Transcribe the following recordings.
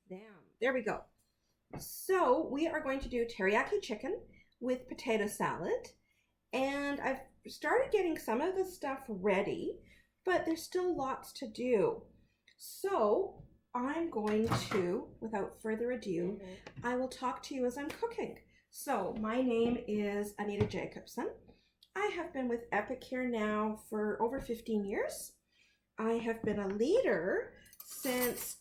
them. There we go. So we are going to do teriyaki chicken with potato salad. And I've started getting some of the stuff ready, but there's still lots to do. So I'm going to, without further ado, I will talk to you as I'm cooking. So my name is Anita Jacobson. I have been with Epicure now for over 15 years. I have been a leader since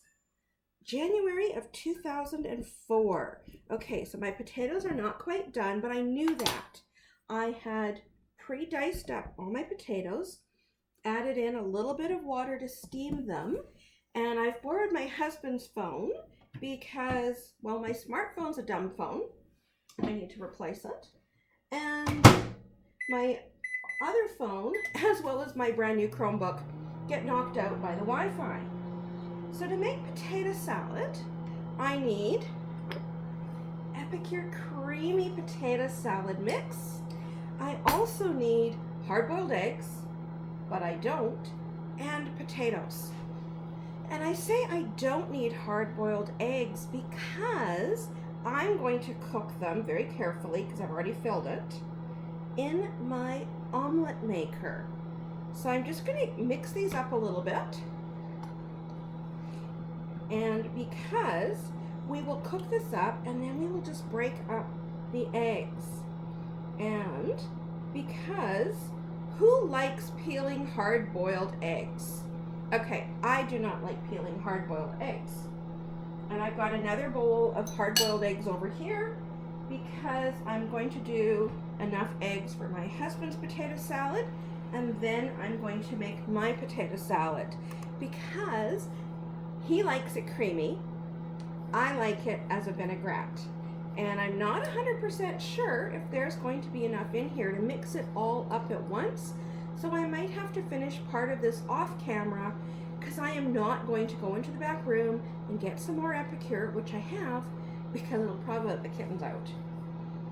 January of 2004. Okay, so my potatoes are not quite done, but I knew that. I had pre-diced up all my potatoes, added in a little bit of water to steam them, and I've borrowed my husband's phone because, well, my smartphone's a dumb phone. I need to replace it. And my other phone, as well as my brand new Chromebook, get knocked out by the Wi-Fi. So to make potato salad, I need Epicure creamy potato salad mix. I also need hard-boiled eggs, but I don't, and potatoes. And I say I don't need hard-boiled eggs because I'm going to cook them very carefully, because I've already filled it, in my omelet maker. So I'm just going to mix these up a little bit. And because we will cook this up and then we will just break up the eggs. And because who likes peeling hard-boiled eggs? Okay, I do not like peeling hard-boiled eggs. And I've got another bowl of hard-boiled eggs over here because I'm going to do enough eggs for my husband's potato salad, and then I'm going to make my potato salad because he likes it creamy. I like it as a vinaigrette. And I'm not 100% sure if there's going to be enough in here to mix it all up at once. So I might have to finish part of this off camera because I am not going to go into the back room and get some more Epicure, which I have, because it'll probably let the kittens out.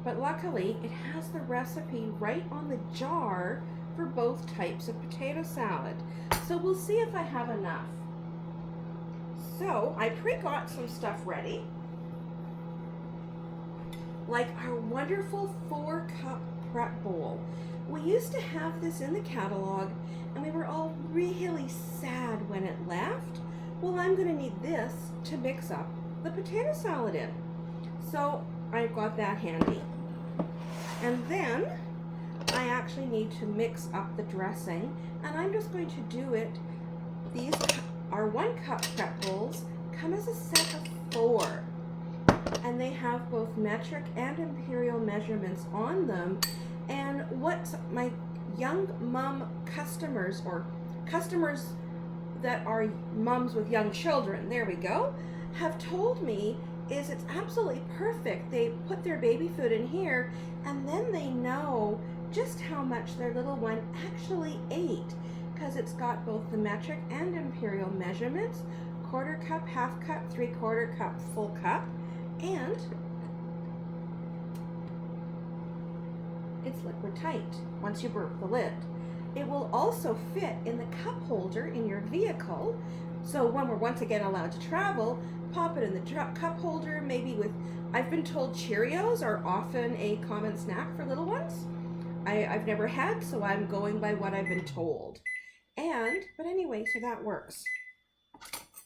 But luckily, it has the recipe right on the jar for both types of potato salad. So we'll see if I have enough. So I pre-got some stuff ready, like our wonderful 4-cup prep bowl. We used to have this in the catalog and we were all really sad when it left. Well, I'm going to need this to mix up the potato salad in. So I've got that handy. And then I actually need to mix up the dressing, and I'm just going to do it. These our 1-cup prep bowls come as a set of 4, and they have both metric and imperial measurements on them. And what my young mom customers, or customers that are moms with young children, there we go, have told me is it's absolutely perfect. They put their baby food in here and then they know just how much their little one actually ate, because it's got both the metric and imperial measurements, 1/4 cup, 1/2 cup, 3/4 cup, full cup, and it's liquid tight once you broke the lid. It will also fit in the cup holder in your vehicle, so when we're once again allowed to travel, pop it in the cup holder, maybe with, I've been told Cheerios are often a common snack for little ones. I've never had, so I'm going by what I've been told. But anyway, so that works.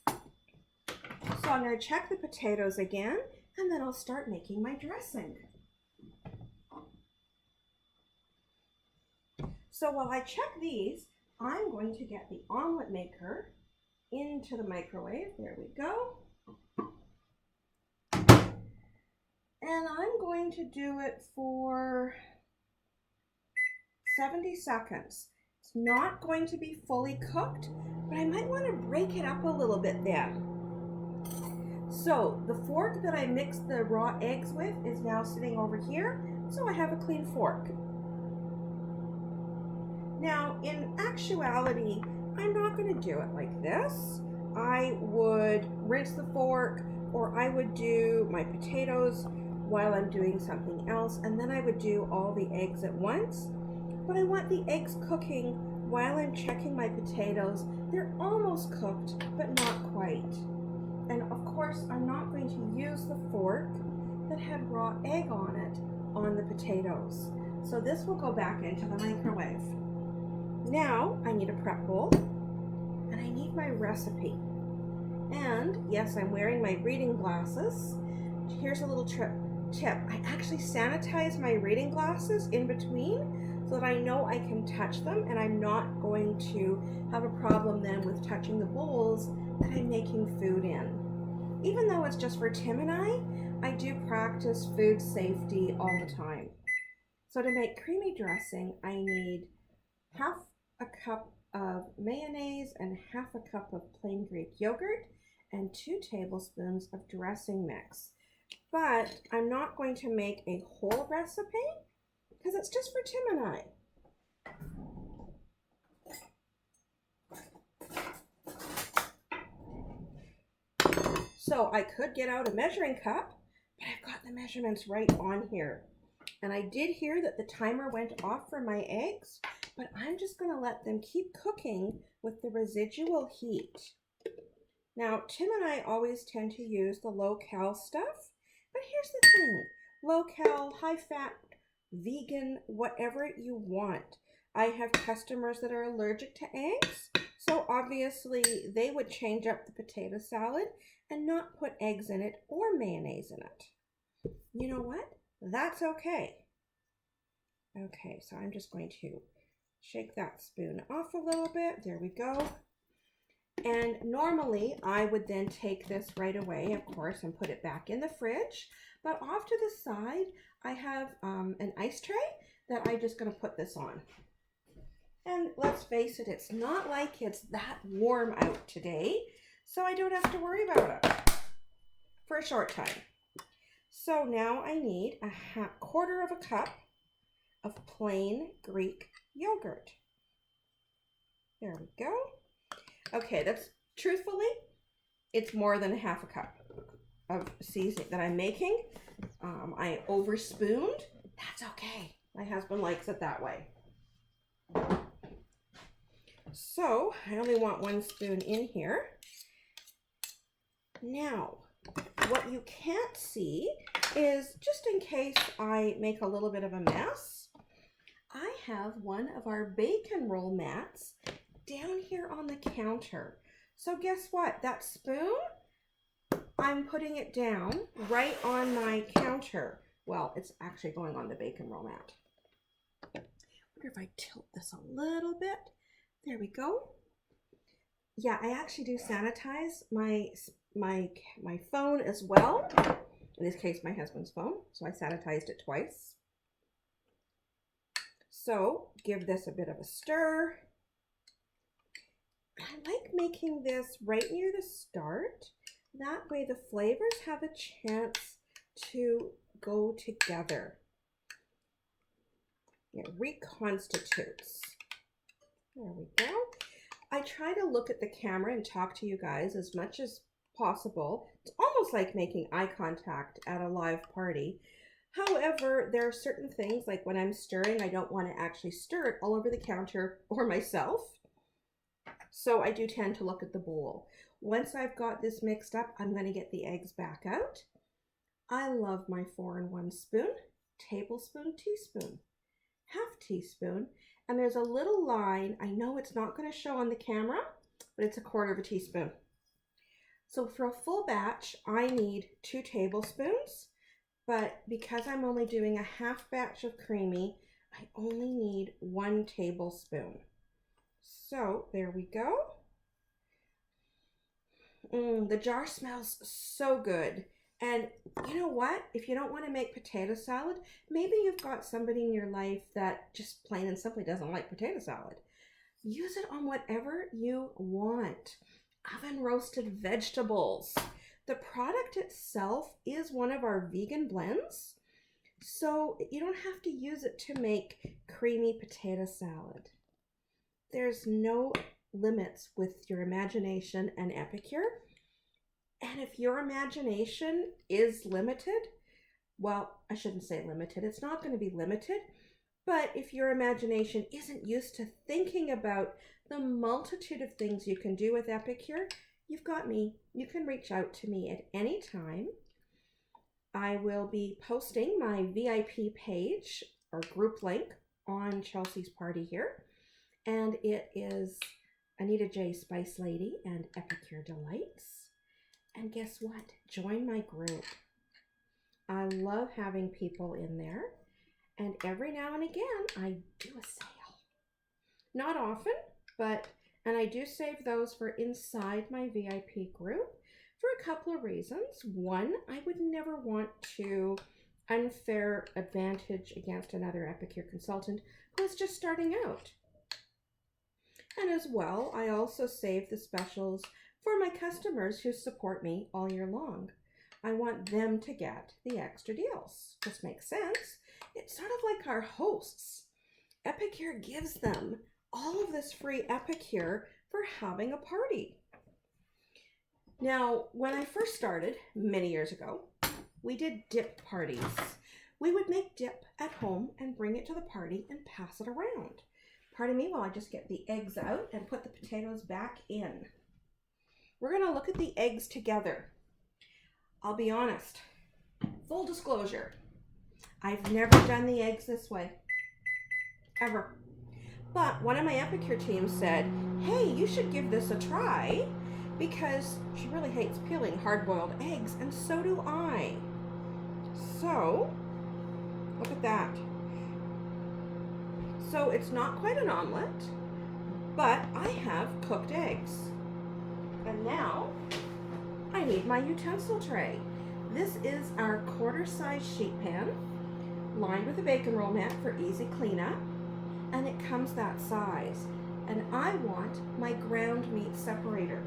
So I'm going to check the potatoes again, and then I'll start making my dressing. So while I check these, I'm going to get the omelet maker into the microwave. There we go. And I'm going to do it for 70 seconds. It's not going to be fully cooked, but I might want to break it up a little bit then. So the fork that I mixed the raw eggs with is now sitting over here, so I have a clean fork. Now, in actuality, I'm not going to do it like this. I would rinse the fork, or I would do my potatoes while I'm doing something else, and then I would do all the eggs at once. But I want the eggs cooking while I'm checking my potatoes. They're almost cooked, but not quite. And of course, I'm not use the fork that had raw egg on it on the potatoes. So this will go back into the microwave. Now I need a prep bowl and I need my recipe. And yes, I'm wearing my reading glasses. Here's a little tip. I actually sanitize my reading glasses in between so that I know I can touch them and I'm not going to have a problem then with touching the bowls that I'm making food in. Even though it's just for Tim and I do practice food safety all the time. So to make creamy dressing, I need half a cup of mayonnaise and half a cup of plain Greek yogurt and 2 tablespoons of dressing mix. But I'm not going to make a whole recipe because it's just for Tim and I. So I could get out a measuring cup, but I've got the measurements right on here. And I did hear that the timer went off for my eggs, but I'm just going to let them keep cooking with the residual heat. Now, Tim and I always tend to use the low-cal stuff, but here's the thing. Low-cal, high-fat, vegan, whatever you want. I have customers that are allergic to eggs, so obviously they would change up the potato salad and not put eggs in it or mayonnaise in it. You know what? That's okay. Okay, so I'm just going to shake that spoon off a little bit. There we go. And normally I would then take this right away, of course, and put it back in the fridge. But off to the side, I have an ice tray that I'm just going to put this on. And let's face it, it's not like it's that warm out today, so I don't have to worry about it for a short time. So now I need a quarter of a cup of plain Greek yogurt. There we go. Okay, that's truthfully, it's more than half a cup of seasoning that I'm making. I overspooned. That's okay. My husband likes it that way. So I only want 1 spoon in here. Now, what you can't see is, just in case I make a little bit of a mess, I have one of our bacon roll mats down here on the counter. So guess what? That spoon, I'm putting it down right on my counter. Well, it's actually going on the bacon roll mat. I wonder if I tilt this a little bit. There we go. Yeah, I actually do sanitize my phone as well. In this case, my husband's phone. So I sanitized it twice. So give this a bit of a stir. I like making this right near the start. That way the flavors have a chance to go together. It reconstitutes. There we go. I try to look at the camera and talk to you guys as much as possible. It's almost like making eye contact at a live party. However, there are certain things, like when I'm stirring, I don't want to actually stir it all over the counter or myself. So I do tend to look at the bowl. Once I've got this mixed up, I'm going to get the eggs back out. I love my 4-in-1 spoon, tablespoon, teaspoon, half teaspoon, and there's a little line. I know it's not going to show on the camera, but it's a 1/4 teaspoon. So for a full batch, I need 2 tablespoons, but because I'm only doing a half batch of creamy, I only need 1 tablespoon. So there we go. The jar smells so good. And you know what? If you don't want to make potato salad, maybe you've got somebody in your life that just plain and simply doesn't like potato salad. Use it on whatever you want. Oven roasted vegetables. The product itself is one of our vegan blends, so you don't have to use it to make creamy potato salad. There's no limits with your imagination and Epicure. And if your imagination is limited, well, I shouldn't say limited, it's not going to be limited, but if your imagination isn't used to thinking about the multitude of things you can do with Epicure, you've got me. You can reach out to me at any time. I will be posting my VIP page or group link on Chelsea's party here. And it is Anita J. Spice Lady and Epicure Delights. And guess what? Join my group. I love having people in there. And every now and again, I do a sale. Not often, and I do save those for inside my VIP group for a couple of reasons. One, I would never want to unfair advantage against another Epicure consultant who is just starting out. And as well, I also save the specials for my customers who support me all year long. I want them to get the extra deals. This makes sense. It's sort of like our hosts. Epicure gives them all of this free Epicure for having a party. Now, when I first started, many years ago, we did dip parties. We would make dip at home and bring it to the party and pass it around. Pardon me while I just get the eggs out and put the potatoes back in. We're going to look at the eggs together. I'll be honest, full disclosure, I've never done the eggs this way, ever. But one of my Epicure team said, hey, you should give this a try because she really hates peeling hard-boiled eggs, and so do I. So, look at that. So it's not quite an omelet, but I have cooked eggs. And now I need my utensil tray. This is our quarter-size sheet pan lined with a bacon roll mat for easy cleanup, and it comes that size. And I want my ground meat separator.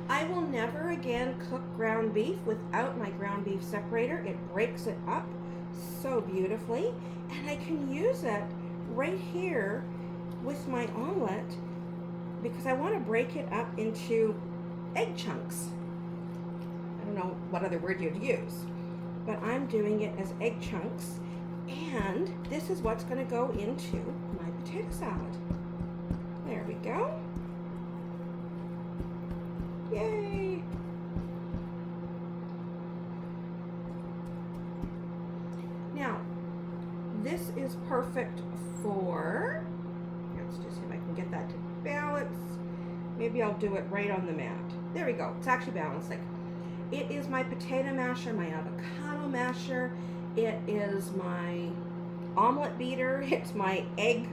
I will never again cook ground beef without my ground beef separator. It breaks it up so beautifully, and I can use it right here with my omelet because I want to break it up into egg chunks. I don't know what other word you'd use, but I'm doing it as egg chunks, and this is what's going to go into my potato salad. There we go. Yay! Now, this is perfect for, let's just see if I can get that to balance. Maybe I'll do it right on the mat. There we go. It's actually balancing. It is my potato masher, my avocado masher. It is my omelet beater. It's my egg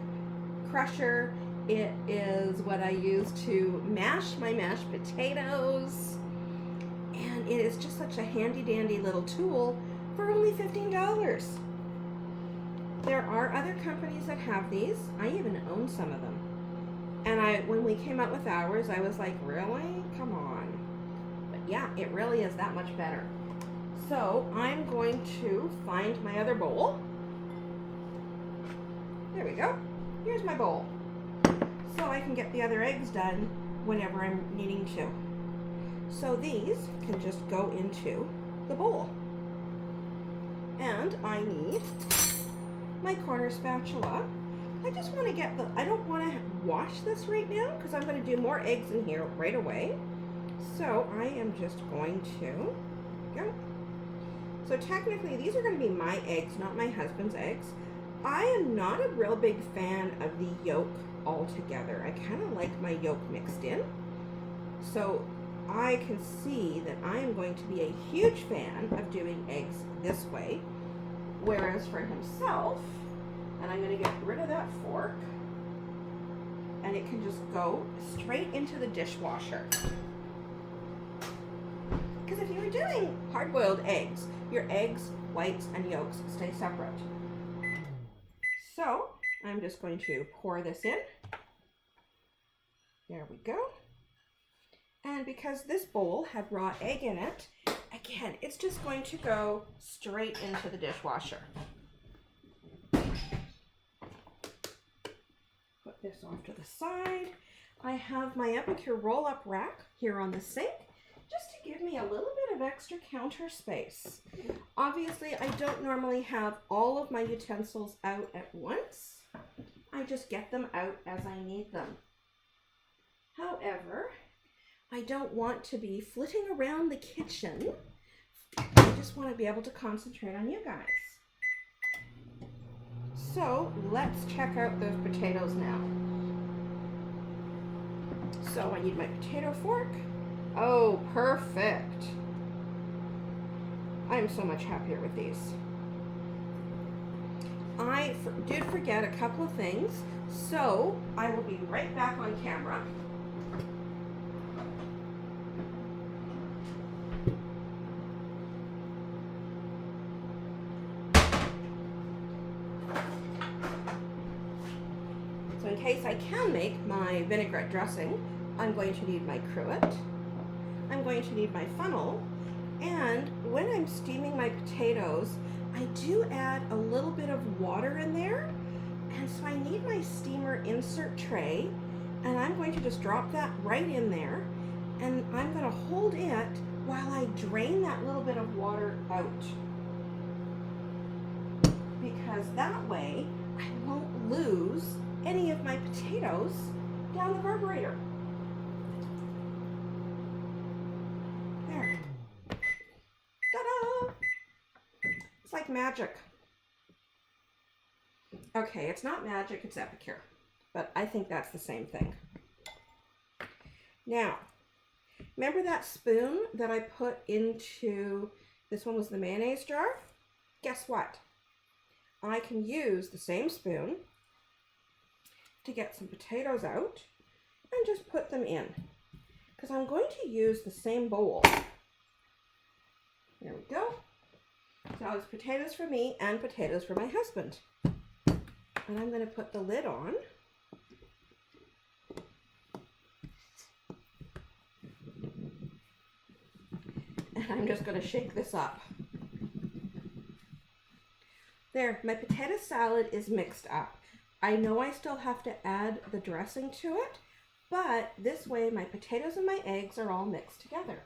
crusher. It is what I use to mash my mashed potatoes. And it is just such a handy dandy little tool for only $15. There are other companies that have these. I even own some of them. And when we came out with ours, I was like, really? Come on. But yeah, it really is that much better. So I'm going to find my other bowl. There we go. Here's my bowl. So I can get the other eggs done whenever I'm needing to. So these can just go into the bowl. And I need my corner spatula. I just want to get I don't want to wash this right now because I'm going to do more eggs in here right away. So I am just going to go. So technically these are going to be my eggs, not my husband's eggs. I am not a real big fan of the yolk altogether. I kind of like my yolk mixed in. So I can see that I am going to be a huge fan of doing eggs this way. Whereas for himself, and I'm going to get rid of that fork, and it can just go straight into the dishwasher. Because if you were doing hard-boiled eggs, your eggs, whites, and yolks stay separate. So I'm just going to pour this in. There we go. And because this bowl had raw egg in it, again, it's just going to go straight into the dishwasher. Put this off to the side. I have my Epicure roll-up rack here on the sink, just to give me a little bit of extra counter space. Obviously, I don't normally have all of my utensils out at once. I just get them out as I need them. However, I don't want to be flitting around the kitchen. I just want to be able to concentrate on you guys. So let's check out those potatoes now. So I need my potato fork. Oh, perfect. I'm so much happier with these. I did forget a couple of things, so I will be right back on camera. So in case I can make my vinaigrette dressing, I'm going to need my cruet, I'm going to need my funnel, and when I'm steaming my potatoes, I do add a little bit of water in there, and so I need my steamer insert tray, and I'm going to just drop that right in there, and I'm going to hold it while I drain that little bit of water out, because that way I won't lose any of my potatoes down the carburetor. There. Ta-da! It's like magic. Okay, it's not magic, it's Epicure, but I think that's the same thing. Now, remember that spoon that I put into, this one was the mayonnaise jar? Guess what? I can use the same spoon to get some potatoes out and just put them in, because I'm going to use the same bowl. There we go. So it's potatoes for me and potatoes for my husband. And I'm going to put the lid on. And I'm just going to shake this up. There, my potato salad is mixed up. I know I still have to add the dressing to it, but this way my potatoes and my eggs are all mixed together.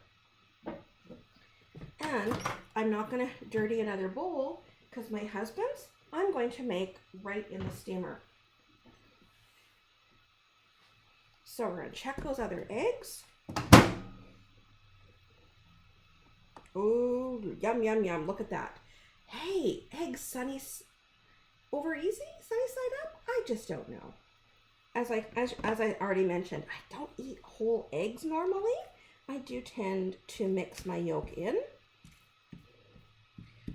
And I'm not going to dirty another bowl, because my husband's I'm going to make right in the steamer. So we're going to check those other eggs. Oh, yum, yum, yum. Look at that. Hey, eggs sunny over easy, sunny side up? I just don't know. As I already mentioned, I don't eat whole eggs normally. I do tend to mix my yolk in.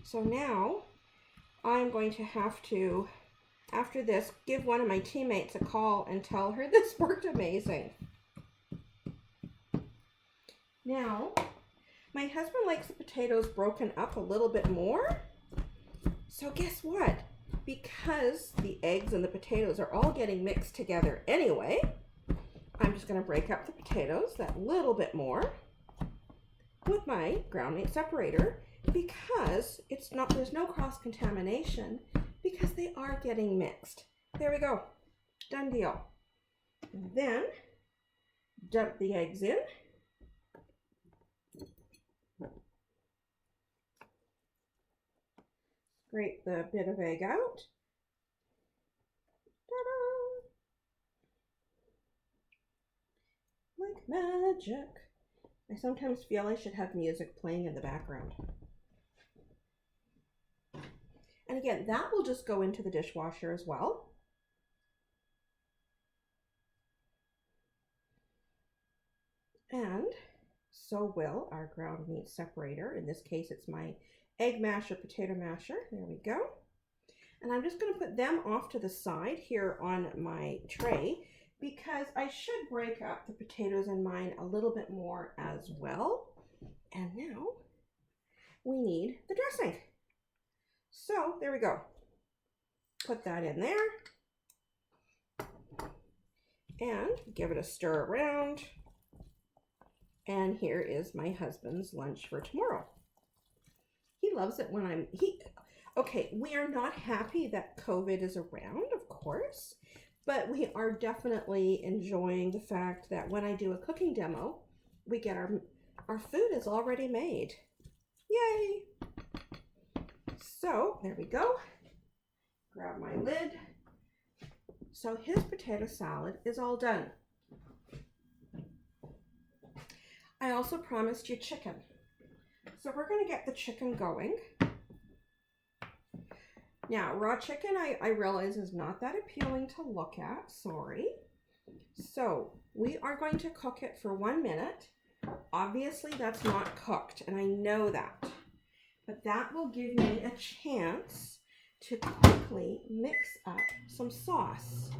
So now I'm going to have to, after this, give one of my teammates a call and tell her this worked amazing. Now, my husband likes the potatoes broken up a little bit more. So guess what? Because the eggs and the potatoes are all getting mixed together anyway, I'm just going to break up the potatoes that little bit more with my ground meat separator, because there's no cross contamination, because they are getting mixed. There we go. Done deal. And then dump the eggs in. Scrape the bit of egg out. Ta-da! Like magic. I sometimes feel I should have music playing in the background. And again, that will just go into the dishwasher as well. And so will our ground meat separator. In this case, it's my egg masher, potato masher. There we go. And I'm just going to put them off to the side here on my tray, because I should break up the potatoes in mine a little bit more as well. And now we need the dressing. So there we go. Put that in there and give it a stir around. And here is my husband's lunch for tomorrow. He loves it when okay, we are not happy that COVID is around, of course, but we are definitely enjoying the fact that when I do a cooking demo, we get our food is already made. Yay! So there we go. Grab my lid. So his potato salad is all done. I also promised you chicken. So we're going to get the chicken going. Now, raw chicken, I realize is not that appealing to look at. Sorry. So we are going to cook it for 1 minute. Obviously, that's not cooked, and I know that. But that will give me a chance to quickly mix up some sauce.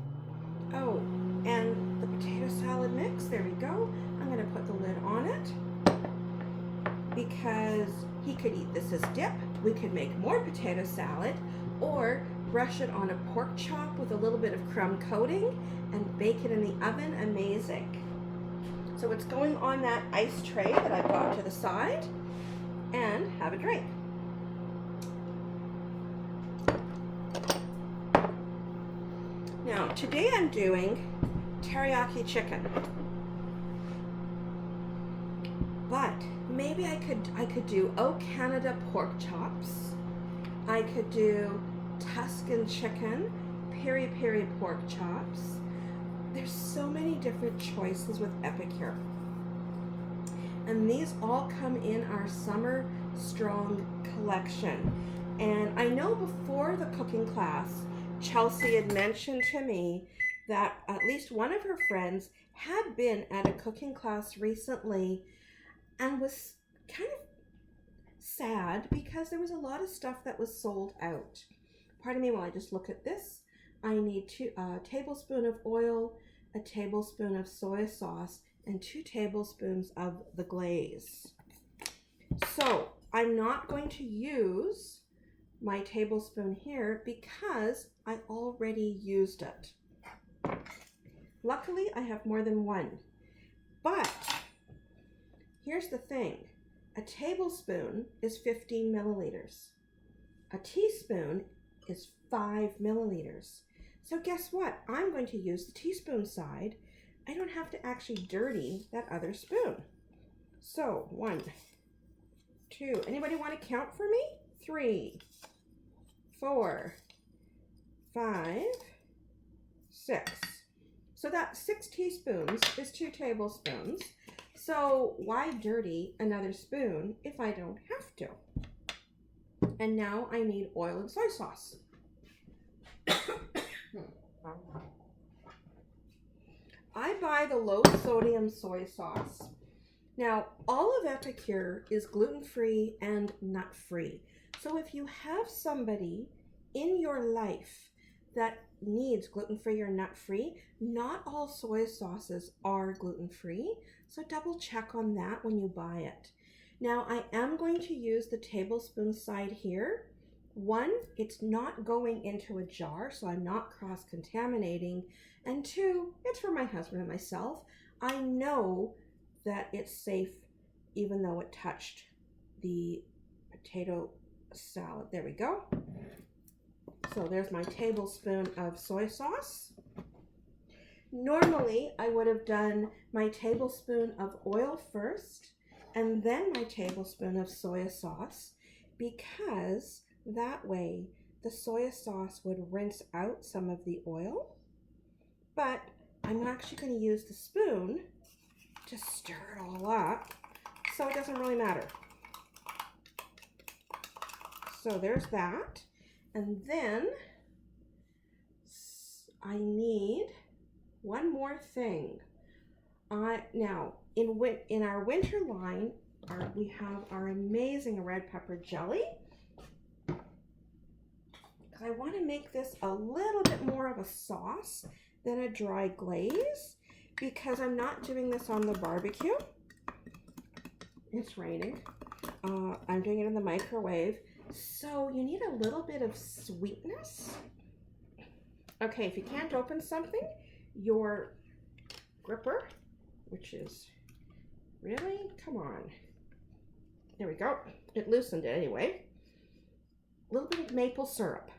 Oh, and the potato salad mix, there we go. I'm going to put the lid on it because he could eat this as dip. We could make more potato salad or brush it on a pork chop with a little bit of crumb coating and bake it in the oven. Amazing. So it's going on that ice tray that I've got to the side, and have a drink. Now, today I'm doing teriyaki chicken, but maybe I could do Canada pork chops. I could do Tuscan chicken, peri-peri pork chops. There's so many different choices with Epicure. And these all come in our Summer Strong collection. And I know before the cooking class, Chelsea had mentioned to me that at least one of her friends had been at a cooking class recently and was kind of sad because there was a lot of stuff that was sold out. Pardon me while I just look at this. I need a tablespoon of oil, a tablespoon of soy sauce, and 2 tablespoons of the glaze. So I'm not going to use my tablespoon here because I already used it. Luckily, I have more than one. But here's the thing. A tablespoon is 15 milliliters. A teaspoon is 5 milliliters. So guess what? I'm going to use the teaspoon side. I don't have to actually dirty that other spoon. So 1, 2, anybody want to count for me? 3, 4, 5, 6. So that 6 teaspoons is 2 tablespoons. So why dirty another spoon if I don't have to? And now I need oil and soy sauce. I buy the low sodium soy sauce. Now, all of Epicure is gluten-free and nut-free. So if you have somebody in your life that needs gluten-free or nut-free, not all soy sauces are gluten-free. So double check on that when you buy it. Now, I am going to use the tablespoon side here. 1, it's not going into a jar, so I'm not cross-contaminating. And 2, it's for my husband and myself. I know that it's safe even though it touched the potato salad. There we go. So there's my tablespoon of soy sauce. Normally, I would have done my tablespoon of oil first and then my tablespoon of soy sauce because that way the soy sauce would rinse out some of the oil. But I'm actually going to use the spoon to stir it all up, so it doesn't really matter. So there's that. And then I need one more thing. Now, in our winter line, we have our amazing red pepper jelly. I want to make this a little bit more of a sauce than a dry glaze because I'm not doing this on the barbecue. It's raining. I'm doing it in the microwave. So you need a little bit of sweetness. Okay, if you can't open something, your gripper, which is really, come on. There we go. It loosened it anyway. A little bit of maple syrup.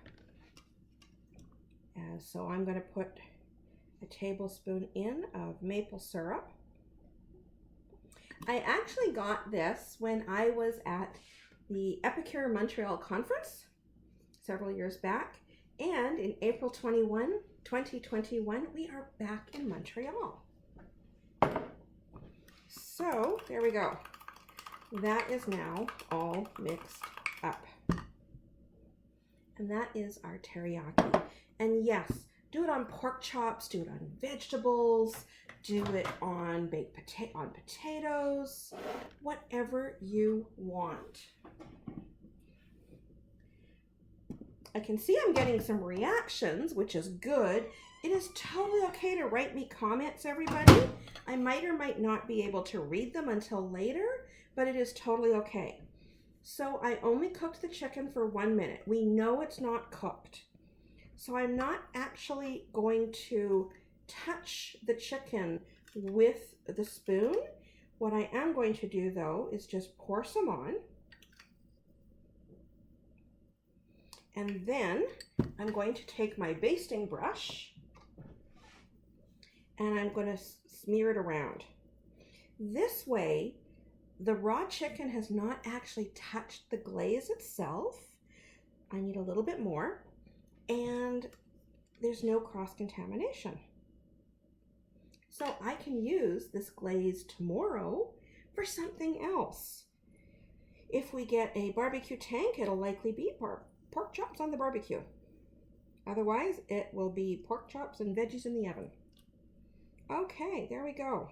And so I'm going to put a tablespoon in of maple syrup. I actually got this when I was at the Epicure Montreal conference several years back, and in April 2021, we are back in Montreal. So there we go. That is now all mixed up. And that is our teriyaki. And yes, do it on pork chops, do it on vegetables, do it on potatoes, whatever you want. I can see I'm getting some reactions, which is good. It is totally okay to write me comments, everybody. I might or might not be able to read them until later, but it is totally okay. So I only cooked the chicken for 1 minute. We know it's not cooked. So I'm not actually going to touch the chicken with the spoon. What I am going to do though is just pour some on. And then I'm going to take my basting brush and I'm going to smear it around. This way, the raw chicken has not actually touched the glaze itself. I need a little bit more, and there's no cross-contamination. So I can use this glaze tomorrow for something else. If we get a barbecue tank, it'll likely be pork chops on the barbecue. Otherwise, it will be pork chops and veggies in the oven. Okay, there we go.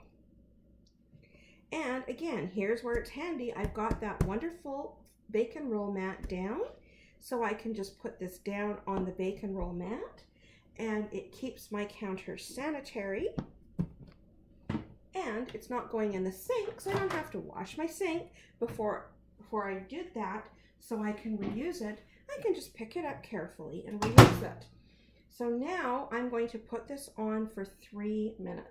And again, here's where it's handy. I've got that wonderful bacon roll mat down, so I can just put this down on the bacon roll mat, and it keeps my counter sanitary, and it's not going in the sink, so I don't have to wash my sink before I did that, so I can reuse it. I can just pick it up carefully and reuse it. So now I'm going to put this on for 3 minutes.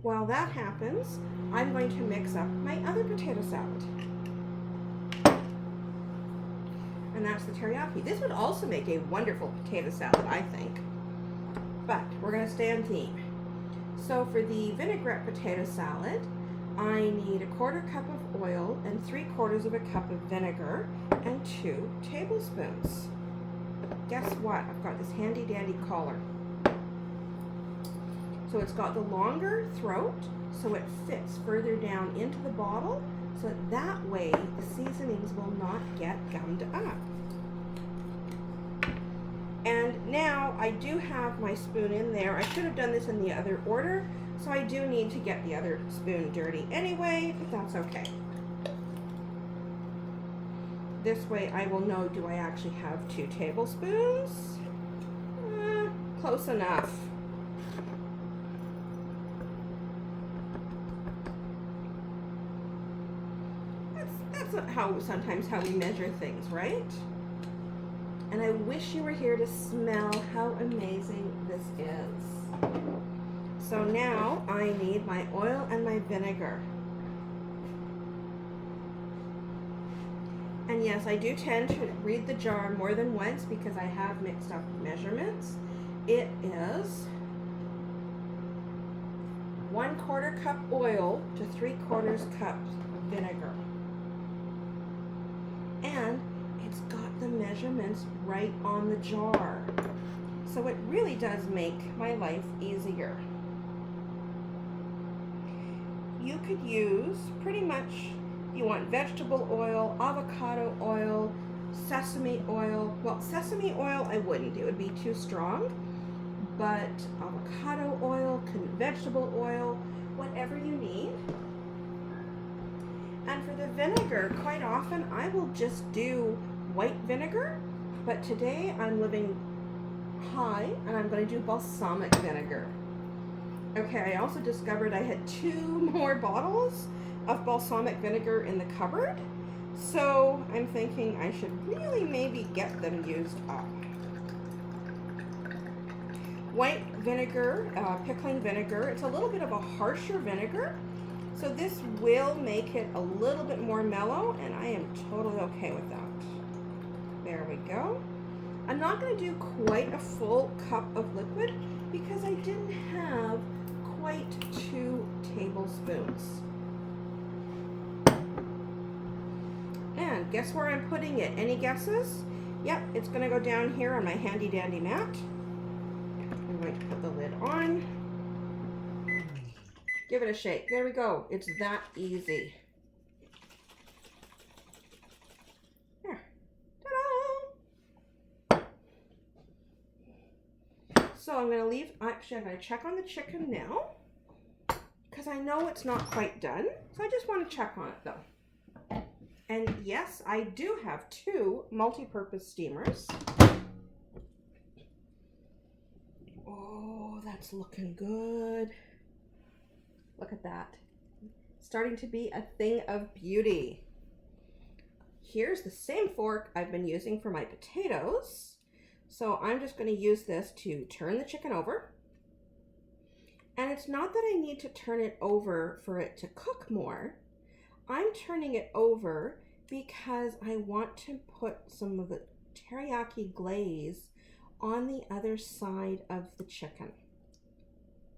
While that happens, I'm going to mix up my other potato salad. And that's the teriyaki. This would also make a wonderful potato salad, I think. But we're going to stay on theme. So for the vinaigrette potato salad, I need 1/4 cup of oil and 3/4 of a cup of vinegar and 2 tablespoons. Guess what? I've got this handy dandy collar. So it's got the longer throat, so it fits further down into the bottle, so that way the seasonings will not get gummed up. And now I do have my spoon in there. I should have done this in the other order, so I do need to get the other spoon dirty anyway, but that's okay. This way I will know, do I actually have 2 tablespoons? Close enough. That's sometimes how we measure things, right? And I wish you were here to smell how amazing this is. So now I need my oil and my vinegar. And yes, I do tend to read the jar more than once because I have mixed up measurements. It is 1/4 cup oil to 3/4 cups vinegar. And it's got the measurements right on the jar. So it really does make my life easier. You could use pretty much, you want vegetable oil, avocado oil, sesame oil. Well, sesame oil I wouldn't, it would be too strong. But avocado oil, vegetable oil, whatever you need. And for the vinegar, quite often I will just do white vinegar, but today I'm living high and I'm going to do balsamic vinegar. Okay, I also discovered I had 2 more bottles of balsamic vinegar in the cupboard, so I'm thinking I should really maybe get them used up. White vinegar, pickling vinegar, it's a little bit of a harsher vinegar, so this will make it a little bit more mellow, and I am totally okay with that. There we go. I'm not going to do quite a full cup of liquid because I didn't have quite 2 tablespoons. And guess where I'm putting it? Any guesses? Yep, it's going to go down here on my handy dandy mat. I'm going to put the lid on. Give it a shake. There we go. It's that easy. There. Ta-da! So I'm going to leave, actually I'm going to check on the chicken now, because I know it's not quite done. So I just want to check on it though. And yes, I do have 2 multi-purpose steamers. Oh, that's looking good. Look at that. Starting to be a thing of beauty. Here's the same fork I've been using for my potatoes. So I'm just going to use this to turn the chicken over. And it's not that I need to turn it over for it to cook more. I'm turning it over because I want to put some of the teriyaki glaze on the other side of the chicken.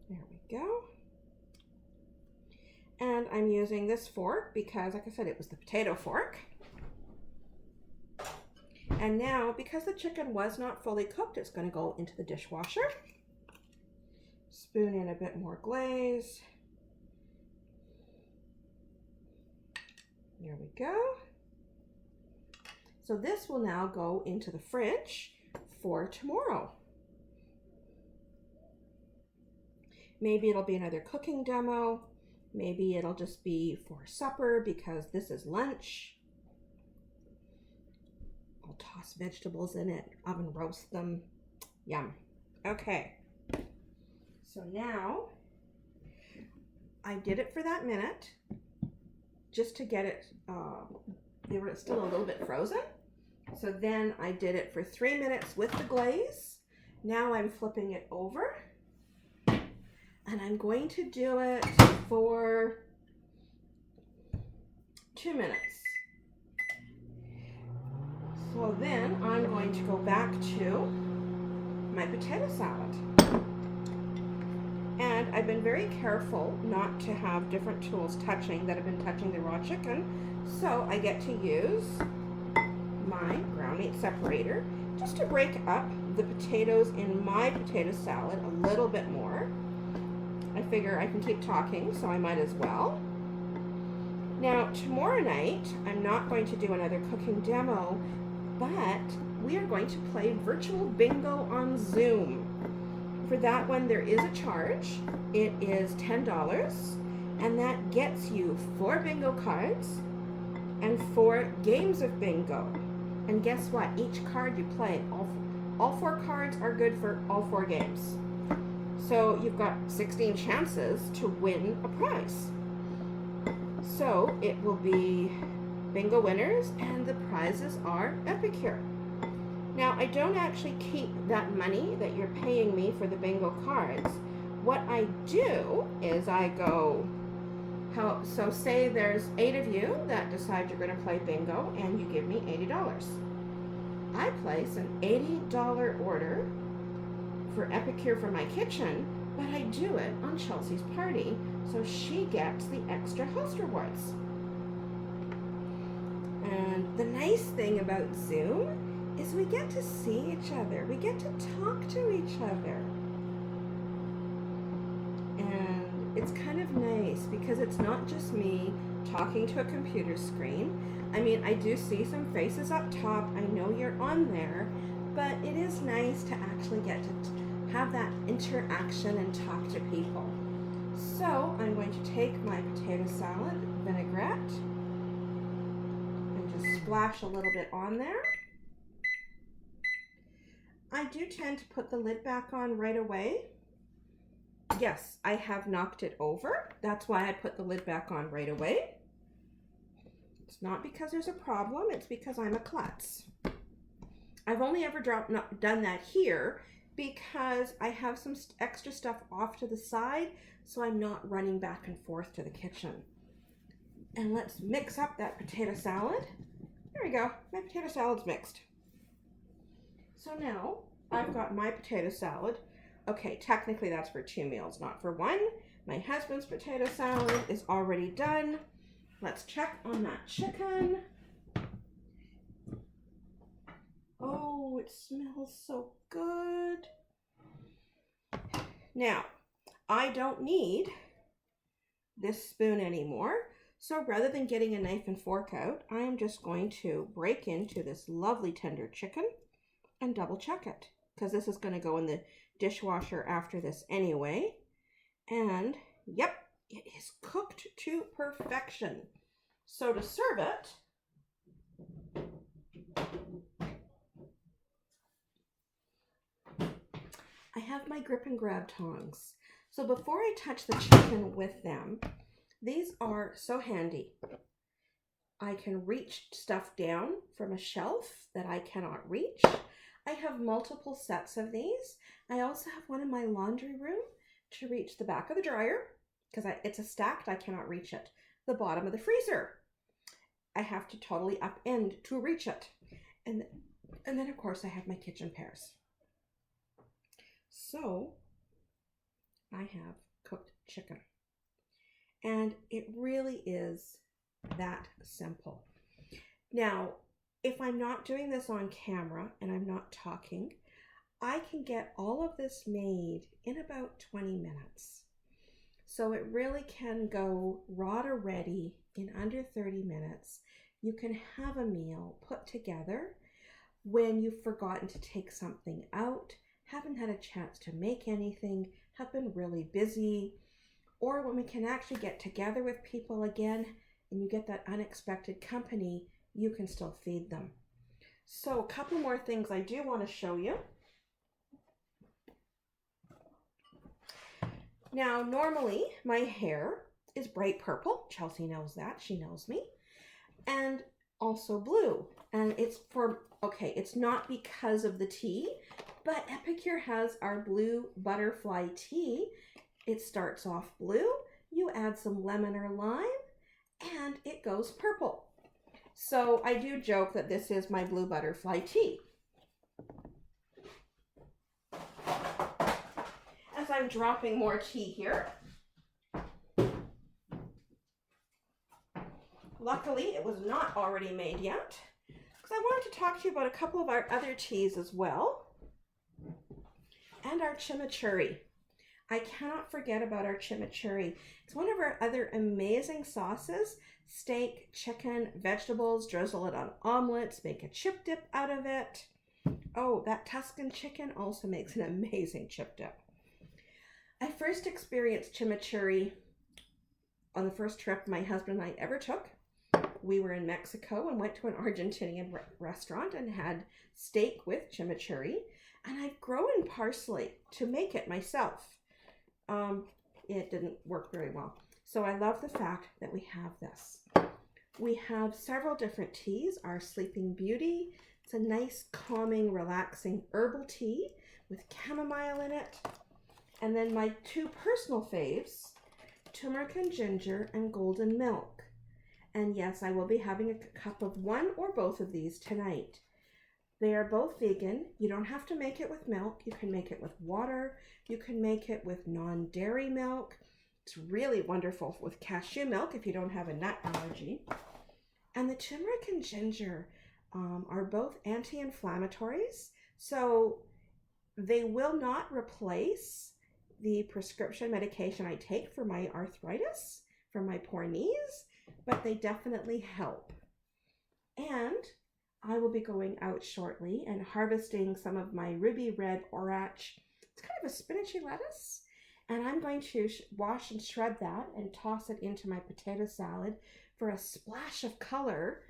There we go. And I'm using this fork because, like I said, it was the potato fork. And now, because the chicken was not fully cooked, it's going to go into the dishwasher. Spoon in a bit more glaze. There we go. So this will now go into the fridge for tomorrow. Maybe it'll be another cooking demo. Maybe it'll just be for supper because this is lunch. I'll toss vegetables in it, oven roast them. Yum. Okay. So now I did it for that minute just to get it, they were still a little bit frozen. So then I did it for 3 minutes with the glaze. Now I'm flipping it over. And I'm going to do it for 2 minutes. So then I'm going to go back to my potato salad. And I've been very careful not to have different tools touching that have been touching the raw chicken. So I get to use my ground meat separator just to break up the potatoes in my potato salad a little bit more. I figure I can keep talking, so I might as well. Now, tomorrow night, I'm not going to do another cooking demo, but we are going to play virtual bingo on Zoom. For that one, there is a charge. It is $10, and that gets you 4 bingo cards and 4 games of bingo. And guess what? Each card you play, all 4 cards are good for all 4 games. So you've got 16 chances to win a prize. So it will be bingo winners, and the prizes are Epicure. Now, I don't actually keep that money that you're paying me for the bingo cards. What I do is I go, so say there's 8 of you that decide you're going to play bingo, and you give me $80. I place an $80 order for Epicure for my kitchen, but I do it on Chelsea's party, so she gets the extra host rewards. And the nice thing about Zoom is we get to see each other. We get to talk to each other. And it's kind of nice because it's not just me talking to a computer screen. I mean, I do see some faces up top. I know you're on there, but it is nice to actually get to have that interaction and talk to people. So I'm going to take my potato salad vinaigrette and just splash a little bit on there. I do tend to put the lid back on right away. Yes, I have knocked it over. That's why I put the lid back on right away. It's not because there's a problem, it's because I'm a klutz. I've only ever done that here because I have some extra stuff off to the side, so I'm not running back and forth to the kitchen. And let's mix up that potato salad. There we go, my potato salad's mixed. So now I've got my potato salad. Okay, technically that's for 2 meals, not for 1. My husband's potato salad is already done. Let's check on that chicken. Oh, it smells so good. Now, I don't need this spoon anymore. So rather than getting a knife and fork out, I am just going to break into this lovely tender chicken and double check it, because this is going to go in the dishwasher after this anyway. And yep, it is cooked to perfection. So to serve it, I have my grip and grab tongs. So before I touch the chicken with them, these are so handy. I can reach stuff down from a shelf that I cannot reach. I have multiple sets of these. I also have one in my laundry room to reach the back of the dryer, because it's a stacked, I cannot reach it. The bottom of the freezer, I have to totally upend to reach it. And then of course I have my kitchen pairs. So I have cooked chicken. And it really is that simple. Now, if I'm not doing this on camera and I'm not talking, I can get all of this made in about 20 minutes. So it really can go raw to ready in under 30 minutes. You can have a meal put together when you've forgotten to take something out, haven't had a chance to make anything, have been really busy, or when we can actually get together with people again and you get that unexpected company, you can still feed them. So a couple more things I do want to show you. Now, normally my hair is bright purple. Chelsea knows that. She knows me. And also blue. And it's it's not because of the tea, but Epicure has our blue butterfly tea. It starts off blue, you add some lemon or lime, and it goes purple. So I do joke that this is my blue butterfly tea. As I'm dropping more tea here, luckily it was not already made yet, because I wanted to talk to you about a couple of our other teas as well, and our chimichurri. I cannot forget about our chimichurri. It's one of our other amazing sauces. Steak, chicken, vegetables, drizzle it on omelets, make a chip dip out of it. Oh, that Tuscan chicken also makes an amazing chip dip. I first experienced chimichurri on the first trip my husband and I ever took. We were in Mexico and went to an Argentinian restaurant and had steak with chimichurri. And I've grown parsley to make it myself. It didn't work very well. So I love the fact that we have this. We have several different teas. Our Sleeping Beauty. It's a nice, calming, relaxing herbal tea with chamomile in it. And then my two personal faves, turmeric and ginger and golden milk. And yes, I will be having a cup of one or both of these tonight. They are both vegan. You don't have to make it with milk. You can make it with water. You can make it with non-dairy milk. It's really wonderful with cashew milk if you don't have a nut allergy. And the turmeric and ginger are both anti-inflammatories. So they will not replace the prescription medication I take for my arthritis, for my poor knees, but they definitely help. And I will be going out shortly and harvesting some of my ruby red orach. It's kind of a spinachy lettuce. And I'm going to wash and shred that and toss it into my potato salad for a splash of color.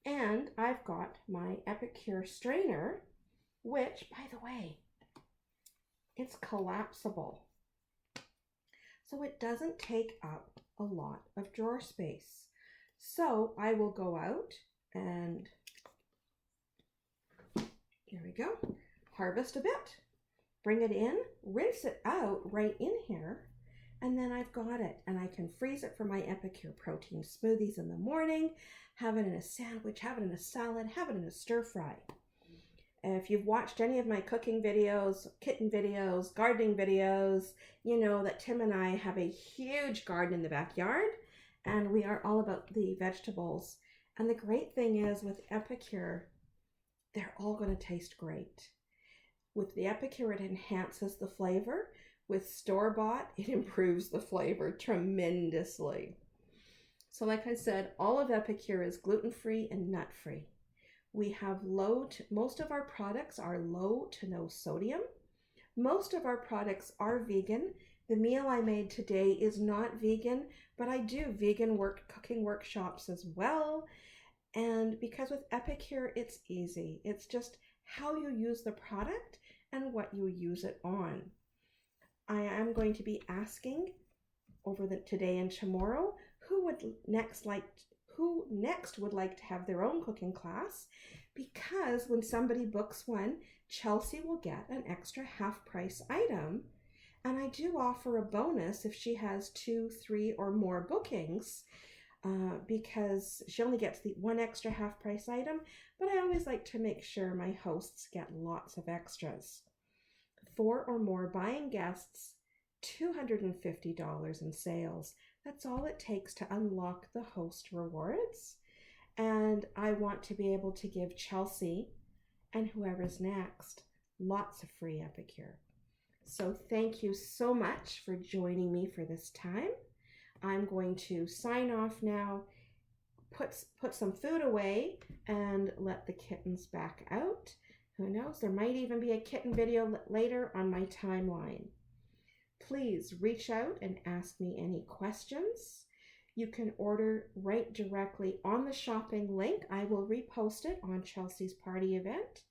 And I've got my Epicure strainer, which, by the way, it's collapsible. So it doesn't take up a lot of drawer space. So I will go out and here we go. Harvest a bit, bring it in, rinse it out right in here, and then I've got it. And I can freeze it for my Epicure protein smoothies in the morning, have it in a sandwich, have it in a salad, have it in a stir fry. If you've watched any of my cooking videos, kitten videos, gardening videos, you know that Tim and I have a huge garden in the backyard, and we are all about the vegetables. And the great thing is with Epicure, they're all going to taste great. With the Epicure, it enhances the flavor. With store-bought, it improves the flavor tremendously. So like I said, all of Epicure is gluten-free and nut-free. We have most of our products are low to no sodium. Most of our products are vegan. The meal I made today is not vegan, but I do vegan cooking workshops as well. And because with Epicure, it's easy. It's just how you use the product and what you use it on. I am going to be asking over today and tomorrow who next would like to have their own cooking class, because when somebody books one, Chelsea will get an extra half-price item, and I do offer a bonus if she has 2, 3, or more bookings, because she only gets the one extra half-price item, but I always like to make sure my hosts get lots of extras. 4 or more buying guests, $250 in sales. That's all it takes to unlock the host rewards. And I want to be able to give Chelsea and whoever's next lots of free Epicure. So thank you so much for joining me for this time. I'm going to sign off now, put some food away, and let the kittens back out. Who knows, there might even be a kitten video later on my timeline. Please reach out and ask me any questions. You can order right directly on the shopping link. I will repost it on Chelsea's party event.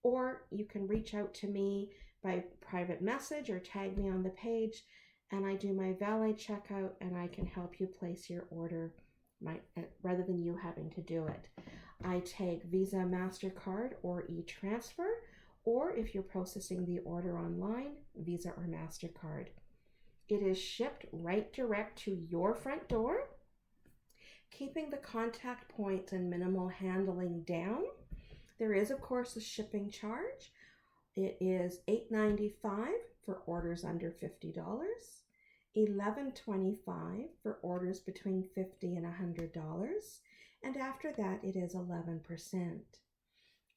Or you can reach out to me by private message or tag me on the page, and I do my valet checkout, and I can help you place your order rather than you having to do it. I take Visa, MasterCard, or e-transfer, or if you're processing the order online, Visa or MasterCard. It is shipped right direct to your front door, keeping the contact points and minimal handling down. There is, of course, a shipping charge. It is $8.95 for orders under $50, $11.25 for orders between $50 and $100, and after that it is 11%.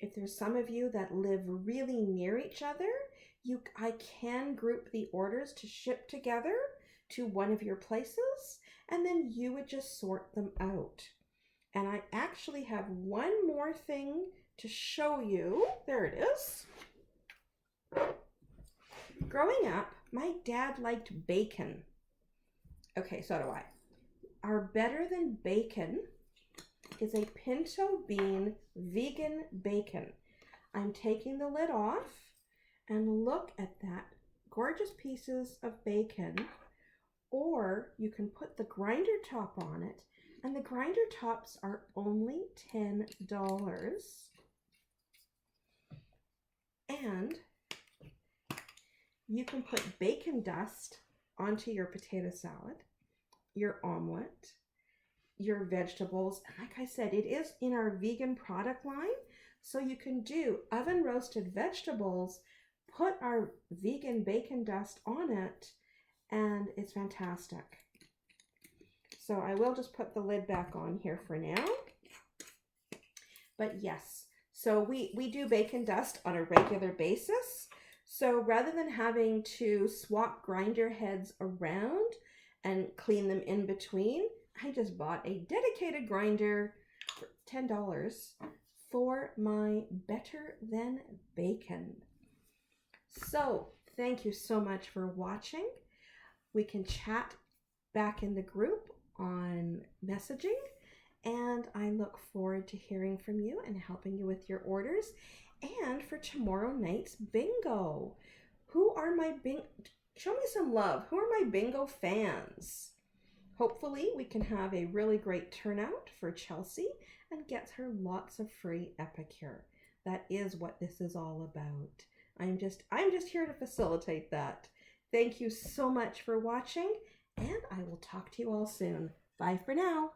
If there's some of you that live really near each other, I can group the orders to ship together to one of your places, and then you would just sort them out. And I actually have one more thing to show you. There it is. Growing up, my dad liked bacon. Okay, so do I. Our Better Than Bacon is a pinto bean vegan bacon. I'm taking the lid off, and look at that gorgeous pieces of bacon, or you can put the grinder top on it, and the grinder tops are only $10. And you can put bacon dust onto your potato salad, your omelet, your vegetables. Like I said, it is in our vegan product line, so you can do oven roasted vegetables, put our vegan bacon dust on it, and it's fantastic. So I will just put the lid back on here for now. But yes, so we do bacon dust on a regular basis. So rather than having to swap grinder heads around and clean them in between, I just bought a dedicated grinder for $10 for my Better Than Bacon. So thank you so much for watching. We can chat back in the group on messaging, and I look forward to hearing from you and helping you with your orders. And for tomorrow night's bingo, show me some love. Who are my bingo fans? Hopefully we can have a really great turnout for Chelsea and get her lots of free Epicure. That is what this is all about. I'm just here to facilitate that. Thank you so much for watching, and I will talk to you all soon. Bye for now.